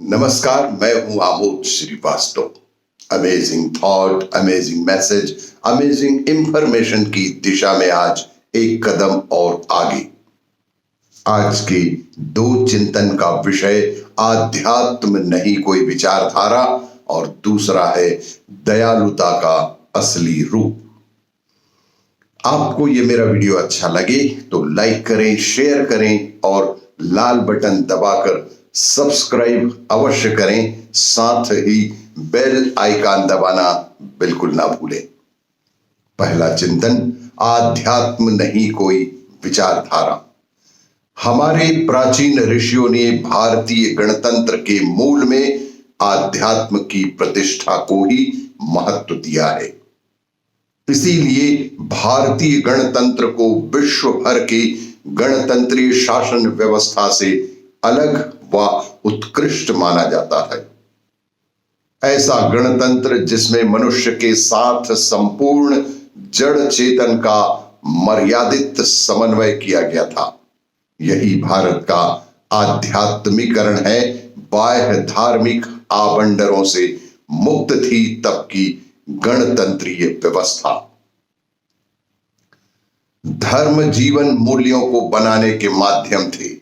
नमस्कार, मैं हूं Amod Srivastava. Amazing thought, amazing message, amazing information की दिशा में आज एक कदम और आगे। आज के दो चिंतन का विषय आध्यात्म नहीं कोई विचारधारा और दूसरा है दयालुता का असली रूप। आपको ये मेरा वीडियो अच्छा लगे तो लाइक करें, शेयर करें और लाल बटन दबाकर सब्सक्राइब अवश्य करें। साथ ही बेल आइकन दबाना बिल्कुल ना भूलें। पहला चिंतन, आध्यात्म नहीं कोई विचारधारा। हमारे प्राचीन ऋषियों ने भारतीय गणतंत्र के मूल में आध्यात्म की प्रतिष्ठा को ही महत्व दिया है। इसीलिए भारतीय गणतंत्र को विश्व भर के गणतंत्रीय शासन व्यवस्था से अलग व उत्कृष्ट माना जाता है। ऐसा गणतंत्र जिसमें मनुष्य के साथ संपूर्ण जड़ चेतन का मर्यादित समन्वय किया गया था, यही भारत का आध्यात्मिकरण है। बाह्य धार्मिक आवंडरों से मुक्त थी तब की गणतंत्रीय व्यवस्था। धर्म जीवन मूल्यों को बनाने के माध्यम थे।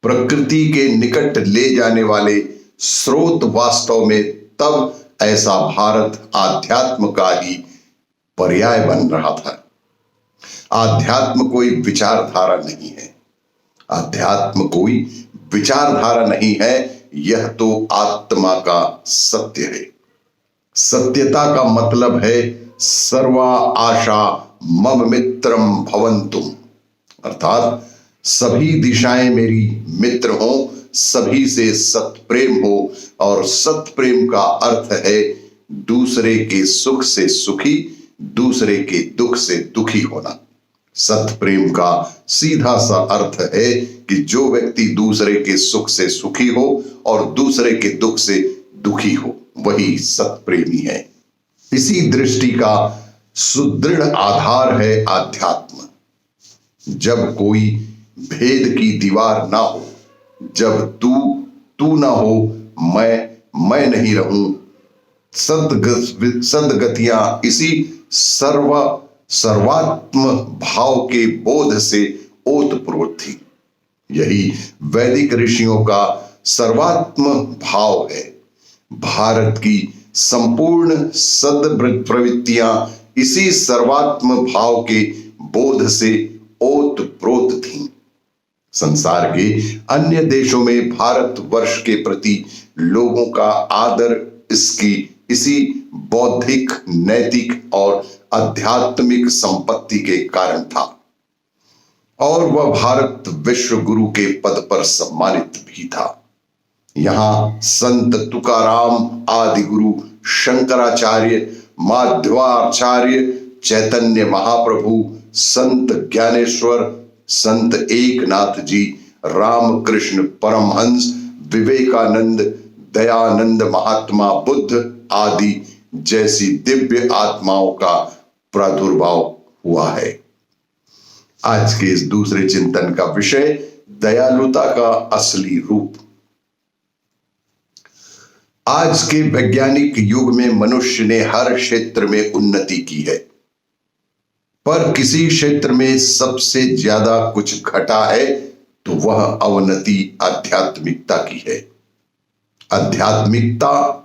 प्रकृति के निकट ले जाने वाले स्रोत वास्तव में तब ऐसा भारत आध्यात्म का ही पर्याय बन रहा था। आध्यात्म कोई विचारधारा नहीं है। आध्यात्म कोई विचारधारा नहीं है, यह तो आत्मा का सत्य है। सत्यता का मतलब है सर्वा आशा मम मित्रम भवन्तुम, अर्थात सभी दिशाएं मेरी मित्र हो, सभी से सत्प्रेम हो। और सत्प्रेम का अर्थ है दूसरे के सुख से सुखी, दूसरे के दुख से दुखी होना। सत्प्रेम का सीधा सा अर्थ है कि जो व्यक्ति दूसरे के सुख से सुखी हो और दूसरे के दुख से दुखी हो, वही सत्प्रेमी है। इसी दृष्टि का सुदृढ़ आधार है आध्यात्म। जब कोई भेद की दीवार ना हो, जब तू ना हो, मैं नहीं रहूं, सदगतियां इसी सर्वात्म भाव के बोध से ओतप्रोत थी। यही वैदिक ऋषियों का सर्वात्म भाव है। भारत की संपूर्ण सद्प्रवृत्तियां इसी सर्वात्म भाव के बोध से ओतप्रोत थीं। संसार के अन्य देशों में भारतवर्ष के प्रति लोगों का आदर इसी बौद्धिक, नैतिक और आध्यात्मिक संपत्ति के कारण था और वह भारत विश्व गुरु के पद पर सम्मानित भी था। यहां संत तुकाराम, आदि गुरु शंकराचार्य, माध्वाचार्य, चैतन्य महाप्रभु, संत ज्ञानेश्वर, संत एकनाथ जी, रामकृष्ण परमहंस, विवेकानंद, दयानंद महात्मा, बुद्ध आदि जैसी दिव्य आत्माओं का प्रादुर्भाव हुआ है। आज के इस दूसरे चिंतन का विषय दयालुता का असली रूप। आज के वैज्ञानिक युग में मनुष्य ने हर क्षेत्र में उन्नति की है, पर किसी क्षेत्र में सबसे ज्यादा कुछ घटा है तो वह अवनति आध्यात्मिकता की है। आध्यात्मिकता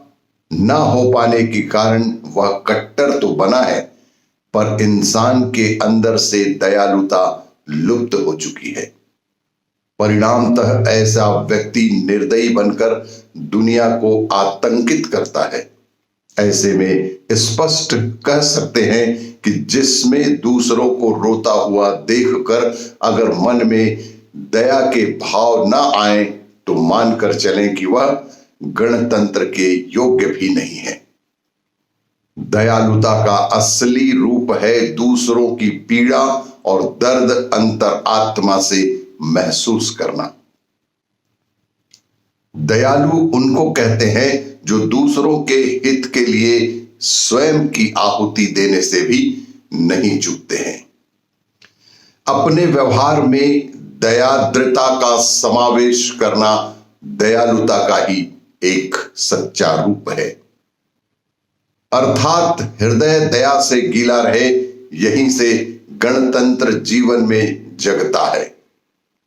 न हो पाने के कारण वह कट्टर तो बना है, पर इंसान के अंदर से दयालुता लुप्त हो चुकी है। परिणामतः ऐसा व्यक्ति निर्दयी बनकर दुनिया को आतंकित करता है। ऐसे में स्पष्ट कह सकते हैं कि जिसमें दूसरों को रोता हुआ देखकर अगर मन में दया के भाव न आए तो मानकर चलें कि वह गणतंत्र के योग्य भी नहीं है। दयालुता का असली रूप है दूसरों की पीड़ा और दर्द अंतर आत्मा से महसूस करना। दयालु उनको कहते हैं जो दूसरों के हित के लिए स्वयं की आहुति देने से भी नहीं चूकते हैं। अपने व्यवहार में दयाद्रता का समावेश करना दयालुता का ही एक सच्चा रूप है। अर्थात हृदय दया से गीला रहे, यहीं से गणतंत्र जीवन में जगता है।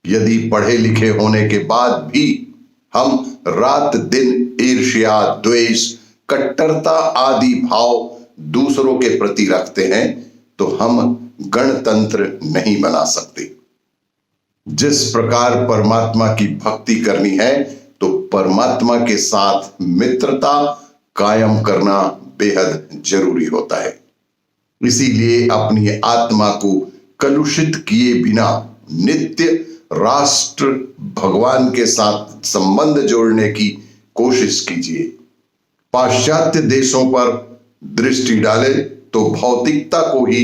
यदि पढ़े लिखे होने के बाद भी हम रात दिन ईर्ष्या, द्वेष, कट्टरता आदि भाव दूसरों के प्रति रखते हैं तो हम गणतंत्र नहीं बना सकते। जिस प्रकार परमात्मा की भक्ति करनी है तो परमात्मा के साथ मित्रता कायम करना बेहद जरूरी होता है। इसीलिए अपनी आत्मा को कलुषित किए बिना नित्य राष्ट्र भगवान के साथ संबंध जोड़ने की कोशिश कीजिए। पाश्चात्य देशों पर दृष्टि डाले तो भौतिकता को ही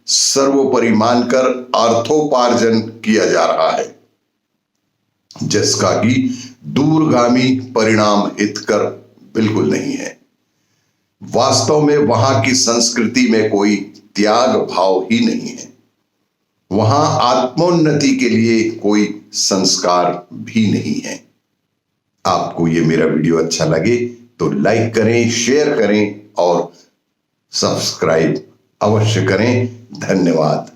सर्वोपरि मानकर अर्थोपार्जन किया जा रहा है, जिसका कि दूरगामी परिणाम हितकर बिल्कुल नहीं है। वास्तव में वहां की संस्कृति में कोई त्याग भाव ही नहीं है। वहां आत्मोन्नति के लिए कोई संस्कार भी नहीं है। आपको ये मेरा वीडियो अच्छा लगे तो लाइक करें, शेयर करें और सब्सक्राइब अवश्य करें। धन्यवाद।